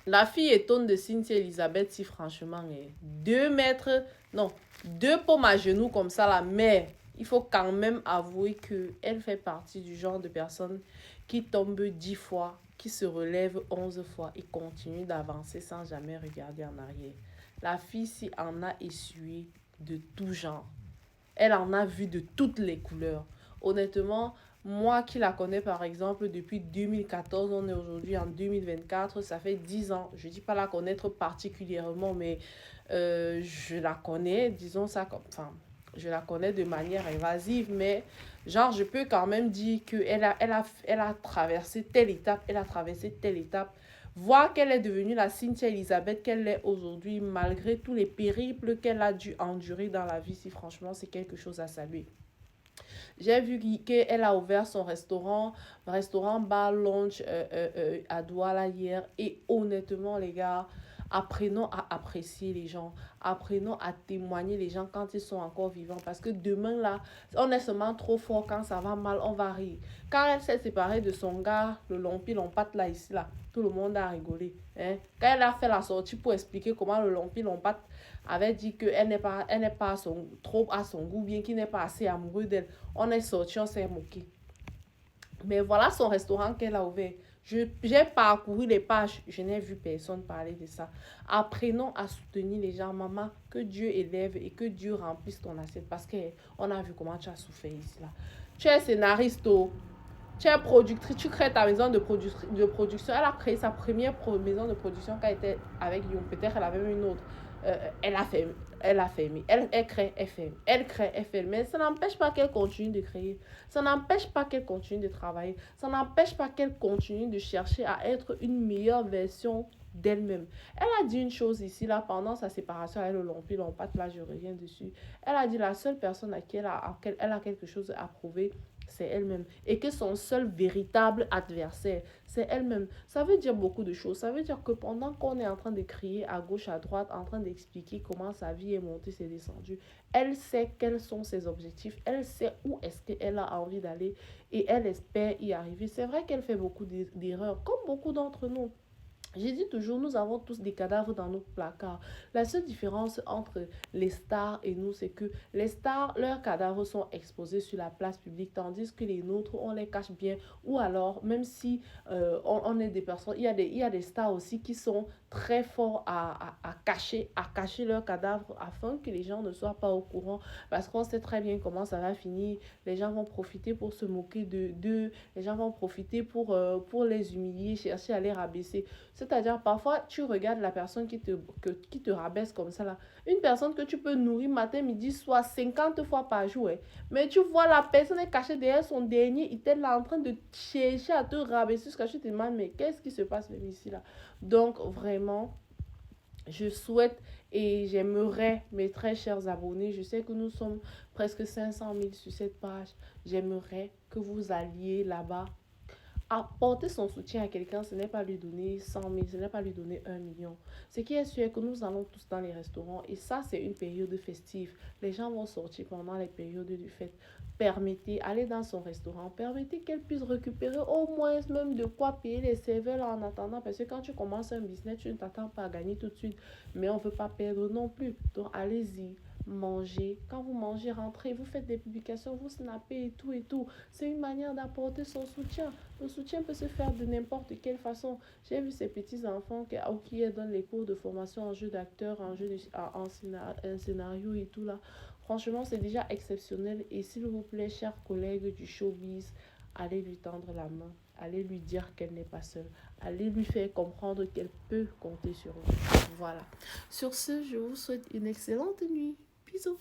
La fille étonne de Cynthia Elisabeth, si franchement, 2 mètres, non, 2 pommes à genoux comme ça là, mais il faut quand même avouer qu'elle fait partie du genre de personne qui tombe 10 fois, qui se relève 11 fois et continue d'avancer sans jamais regarder en arrière. La fille, si en a essuyé de tout genre. Elle en a vu de toutes les couleurs. Honnêtement, moi qui la connais par exemple depuis 2014, on est aujourd'hui en 2024, ça fait 10 ans. Je ne dis pas la connaître particulièrement, mais je la connais, disons ça comme... Enfin, je la connais de manière invasive, mais genre, je peux quand même dire qu'elle a traversé telle étape, elle a traversé telle étape. Voir qu'elle est devenue la Cynthia Elisabeth qu'elle est aujourd'hui, malgré tous les périples qu'elle a dû endurer dans la vie, si franchement, c'est quelque chose à saluer. J'ai vu qu'elle a ouvert son restaurant bar lounge à Douala hier. Et honnêtement, les gars, apprenons à apprécier les gens. Apprenons à témoigner les gens quand ils sont encore vivants. Parce que demain, là, on est seulement trop fort. Quand ça va mal, on va rire. Quand elle s'est séparée de son gars, le lompi, lompate, là, ici, là, tout le monde a rigolé. Hein? Quand elle a fait la sortie pour expliquer comment le lompi, lompate avait dit qu'elle n'est pas trop à son goût, bien qu'il n'est pas assez amoureux d'elle, on est sorti, on s'est moqué. Mais voilà son restaurant qu'elle a ouvert. J'ai parcouru les pages, je n'ai vu personne parler de ça. Apprenons à soutenir les gens. Maman, que Dieu élève et que Dieu remplisse ton assiette. Parce qu'on a vu comment tu as souffert ici. Là. Tu es scénariste, tu es productrice, tu crées ta maison de production. Elle a créé sa première maison de production quand elle était avec Young. Peut-être elle avait une autre. Elle a fermé. Elle crée, elle ferme. Elle crée, elle ferme. Mais ça n'empêche pas qu'elle continue de créer. Ça n'empêche pas qu'elle continue de travailler. Ça n'empêche pas qu'elle continue de chercher à être une meilleure version d'elle-même. Elle a dit une chose ici, là, pendant sa séparation avec le Lompi, là, je reviens dessus. Elle a dit la seule personne à qui elle a quelque chose à prouver, c'est elle-même. Et que son seul véritable adversaire, c'est elle-même. Ça veut dire beaucoup de choses. Ça veut dire que pendant qu'on est en train de crier à gauche, à droite, en train d'expliquer comment sa vie est montée, c'est descendu, elle sait quels sont ses objectifs. Elle sait où est-ce qu'elle a envie d'aller et elle espère y arriver. C'est vrai qu'elle fait beaucoup d'erreurs, comme beaucoup d'entre nous. J'ai dit toujours, nous avons tous des cadavres dans nos placards. La seule différence entre les stars et nous, c'est que les stars, leurs cadavres sont exposés sur la place publique, tandis que les nôtres, on les cache bien. Ou alors, même si on est des personnes, il y a des stars aussi qui sont très forts à cacher leurs cadavres afin que les gens ne soient pas au courant. Parce qu'on sait très bien comment ça va finir. Les gens vont profiter pour se moquer d'eux. Les gens vont profiter pour les humilier, chercher à les rabaisser. C'est-à-dire, parfois, tu regardes la personne qui te rabaisse comme ça, là. Une personne que tu peux nourrir matin, midi, soir, 50 fois par jour. Hein. Mais tu vois, la personne est cachée derrière son dernier item là, en train de chercher à te rabaisser jusqu'à ce que tu te demandes, mais qu'est-ce qui se passe même ici, là? Donc, vraiment, je souhaite et j'aimerais, mes très chers abonnés, je sais que nous sommes presque 500 000 sur cette page, j'aimerais que vous alliez là-bas. Apporter son soutien à quelqu'un, ce n'est pas lui donner 100 000, ce n'est pas lui donner 1 million. Ce qui est sûr est que nous allons tous dans les restaurants et ça, c'est une période festive. Les gens vont sortir pendant les périodes du fête. Permettez, allez dans son restaurant, permettez qu'elle puisse récupérer au moins même de quoi payer les serveurs en attendant. Parce que quand tu commences un business, tu ne t'attends pas à gagner tout de suite. Mais on ne veut pas perdre non plus. Donc allez-y. Mangez. Quand vous mangez, rentrez, vous faites des publications, vous snappez et tout et tout. C'est une manière d'apporter son soutien. Le soutien peut se faire de n'importe quelle façon. J'ai vu ces petits-enfants qui donnent les cours de formation en jeu d'acteur, en scénario et tout là. Franchement, c'est déjà exceptionnel. Et s'il vous plaît, chers collègues du showbiz, allez lui tendre la main. Allez lui dire qu'elle n'est pas seule. Allez lui faire comprendre qu'elle peut compter sur vous. Voilà. Sur ce, je vous souhaite une excellente nuit. Bisous.